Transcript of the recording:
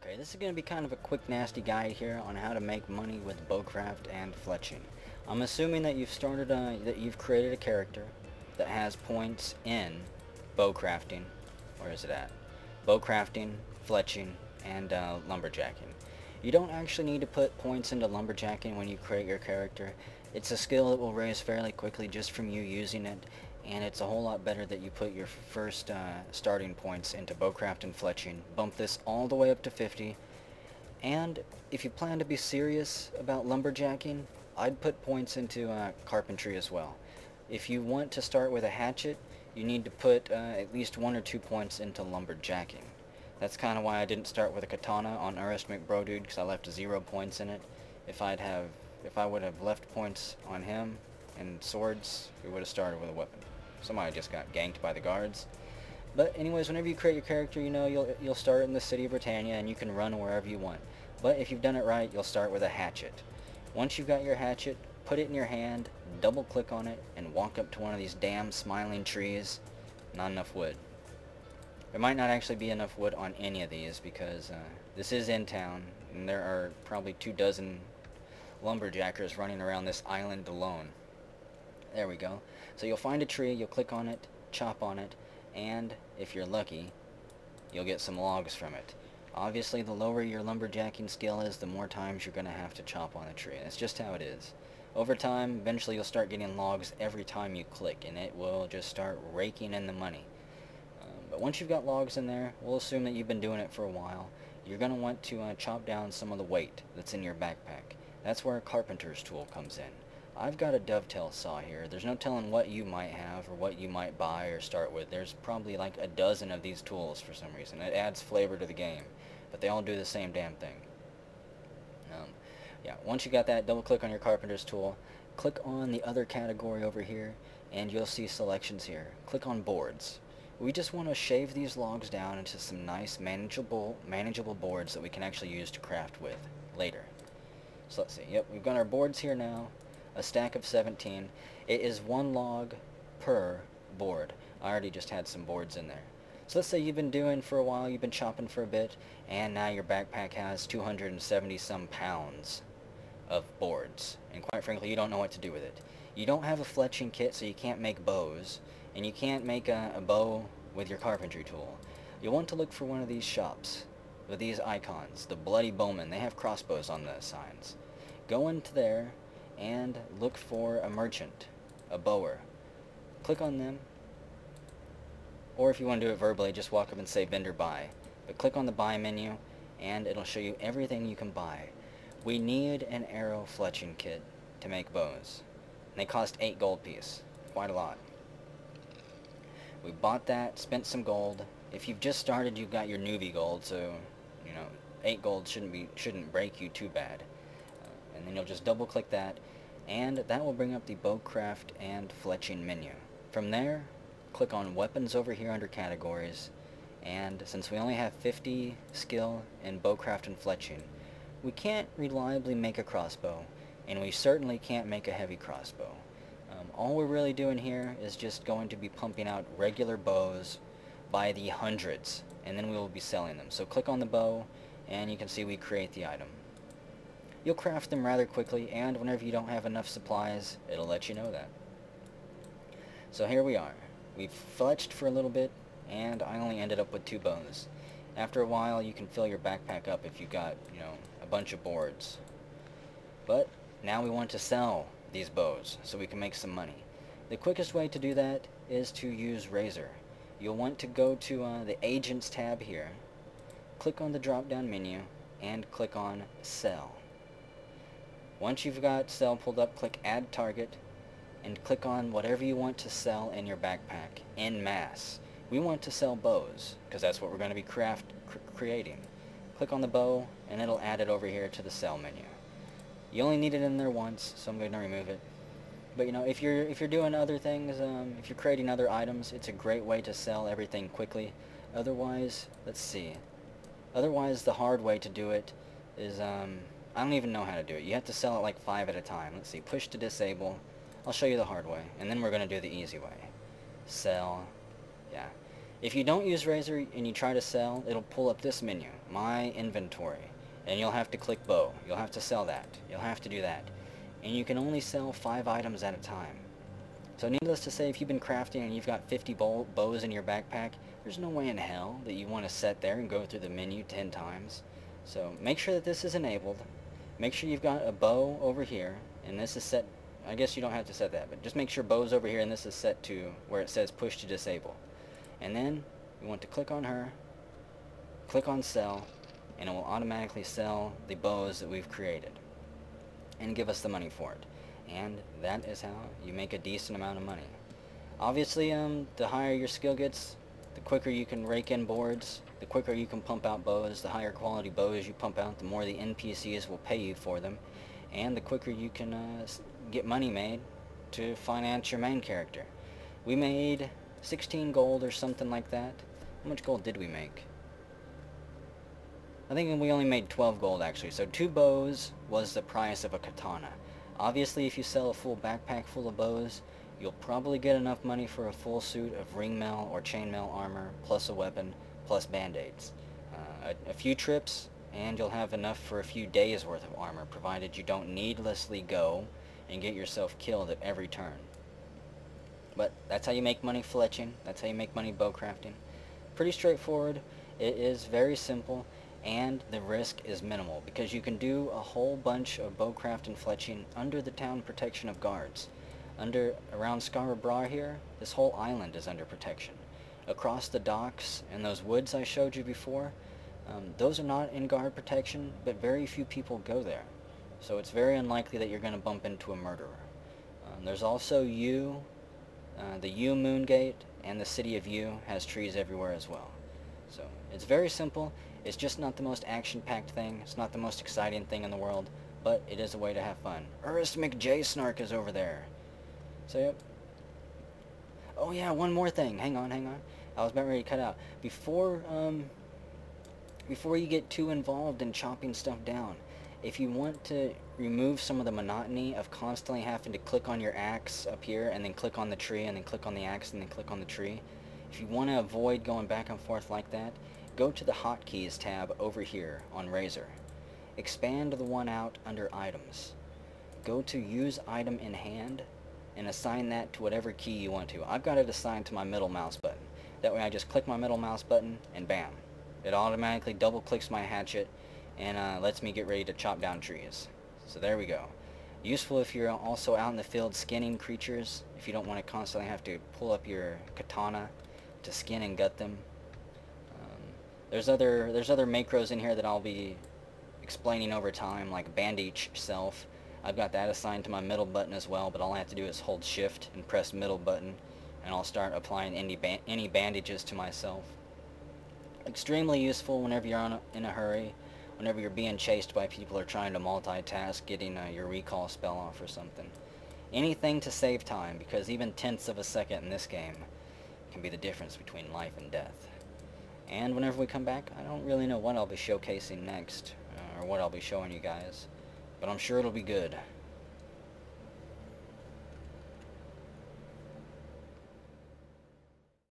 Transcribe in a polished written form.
Okay, this is going to be kind of a quick nasty guide here on how to make money with bowcraft and fletching. I'm assuming that that you've created a character that has points in bowcrafting. Where is it at? Bowcrafting, fletching, and lumberjacking. You don't actually need to put points into lumberjacking when you create your character. It's a skill that will raise fairly quickly just from you using it, and it's a whole lot better that you put your first starting points into bowcraft and fletching. Bump this all the way up to 50, and if you plan to be serious about lumberjacking, I'd put points into carpentry as well. If you want to start with a hatchet, you need to put at least 1 or 2 points into lumberjacking. That's kind of why I didn't start with a katana on Urust McBrodude, because I left 0 points in it. If I would have left points on him and swords, we would have started with a weapon. Somebody just got ganked by the guards. But anyways, whenever you create your character, you know you'll start in the city of Britannia and you can run wherever you want. But if you've done it right, you'll start with a hatchet. Once you've got your hatchet, put it in your hand, double click on it, and walk up to one of these damn smiling trees. Not enough wood. There might not actually be enough wood on any of these because this is in town and there are probably 24 lumberjackers running around this island alone. There we go. So you'll find a tree, you'll click on it, chop on it, and if you're lucky, you'll get some logs from it. Obviously, the lower your lumberjacking skill is, the more times you're going to have to chop on a tree. That's just how it is. Over time, eventually you'll start getting logs every time you click, and it will just start raking in the money. But once you've got logs in there, we'll assume that you've been doing it for a while. You're going to want to chop down some of the weight that's in your backpack. That's where a carpenter's tool comes in. I've got a dovetail saw here. There's no telling what you might have or what you might buy or start with. There's probably like a dozen of these tools for some reason. It adds flavor to the game, but they all do the same damn thing. Yeah, once you got that, double click on your carpenter's tool, click on the other category over here, and you'll see selections here. Click on boards. We just want to shave these logs down into some nice manageable boards that we can actually use to craft with later. So let's see. Yep, we've got our boards here now. A stack of 17. It is 1 log per board. I already just had some boards in there. So let's say you've been doing for a while, you've been chopping for a bit, and now your backpack has 270 some pounds of boards. And quite frankly, you don't know what to do with it. You don't have a fletching kit, so you can't make bows, and you can't make a bow with your carpentry tool. You'll want to look for one of these shops with these icons, the Bloody Bowman. They have crossbows on the signs. Go into there and look for a merchant, a bower. Click on them, or if you want to do it verbally, just walk up and say vendor buy. But click on the buy menu and it'll show you everything you can buy. We need an arrow fletching kit to make bows. And they cost 8 gold piece. Quite a lot. We bought that, spent some gold. If you've just started, you've got your newbie gold, so 8 gold shouldn't break you too bad. And then you'll just double click that, and that will bring up the bowcraft and fletching menu. From there, click on weapons over here under categories, and since we only have 50 skill in bowcraft and fletching, we can't reliably make a crossbow, and we certainly can't make a heavy crossbow. All we're really doing here is just going to be pumping out regular bows by the hundreds, and then we will be selling them. So click on the bow, and you can see we create the item. You'll craft them rather quickly, and whenever you don't have enough supplies, it'll let you know that. So here we are. We've fletched for a little bit, and I only ended up with 2 bows. After a while, you can fill your backpack up if you've got, a bunch of boards. But now we want to sell these bows so we can make some money. The quickest way to do that is to use Razor. You'll want to go to the Agents tab here, click on the drop-down menu, and click on Sell. Once you've got Sell pulled up, click Add Target, and click on whatever you want to sell in your backpack, en masse. We want to sell bows, because that's what we're going to be creating. Click on the bow, and it'll add it over here to the Sell menu. You only need it in there once, so I'm going to remove it. But if you're doing other things, if you're creating other items, it's a great way to sell everything quickly. Otherwise, let's see. Otherwise, the hard way to do it is, I don't even know how to do it. You have to sell it like 5 at a time. Let's see, push to disable. I'll show you the hard way, and then we're going to do the easy way. Sell. Yeah. If you don't use Razor and you try to sell, it'll pull up this menu, My Inventory, and you'll have to click bow. You'll have to sell that. You'll have to do that. And you can only sell 5 items at a time. So needless to say, if you've been crafting and you've got 50 bows in your backpack, there's no way in hell that you want to sit there and go through the menu 10 times. So make sure that this is enabled. Make sure you've got a bow over here, and this is set. I guess you don't have to set that, but just make sure bow's over here and this is set to where it says push to disable. And then you want to click on her, click on sell, and it will automatically sell the bows that we've created and give us the money for it. And that is how you make a decent amount of money. Obviously, the higher your skill gets, the quicker you can rake in boards, the quicker you can pump out bows, the higher quality bows you pump out, the more the NPCs will pay you for them, and the quicker you can get money made to finance your main character. We made 16 gold or something like that. How much gold did we make? I think we only made 12 gold actually, so 2 bows was the price of a katana. Obviously, if you sell a full backpack full of bows, you'll probably get enough money for a full suit of ringmail or chainmail armor, plus a weapon, plus band-aids. A few trips, and you'll have enough for a few days worth of armor, provided you don't needlessly go and get yourself killed at every turn. But that's how you make money fletching, that's how you make money bowcrafting. Pretty straightforward, it is very simple, and the risk is minimal, because you can do a whole bunch of bowcraft and fletching under the town protection of guards. Around Scarborough here, this whole island is under protection. Across the docks and those woods I showed you before, those are not in guard protection, but very few people go there. So it's very unlikely that you're going to bump into a murderer. There's also the U Moongate, and the city of U has trees everywhere as well. So it's very simple. It's just not the most action-packed thing. It's not the most exciting thing in the world, but it is a way to have fun. Ernest McJ Snark is over there. So yep. Oh yeah, one more thing. Hang on. I was about ready to cut out. Before you get too involved in chopping stuff down, if you want to remove some of the monotony of constantly having to click on your axe up here and then click on the tree and then click on the axe and then click on the tree, if you want to avoid going back and forth like that, go to the hotkeys tab over here on Razor. Expand the one out under items. Go to use item in hand and assign that to whatever key you want to. I've got it assigned to my middle mouse button. That way I just click my middle mouse button and bam. It automatically double clicks my hatchet and lets me get ready to chop down trees. So there we go. Useful if you're also out in the field skinning creatures, if you don't want to constantly have to pull up your katana to skin and gut them. There's other macros in here that I'll be explaining over time, like bandage self. I've got that assigned to my middle button as well, but all I have to do is hold shift and press middle button, and I'll start applying any bandages to myself. Extremely useful whenever you're in a hurry, whenever you're being chased by people or trying to multitask, getting your recall spell off or something. Anything to save time, because even tenths of a second in this game can be the difference between life and death. And whenever we come back, I don't really know what I'll be showcasing next, or what I'll be showing you guys, but I'm sure it'll be good.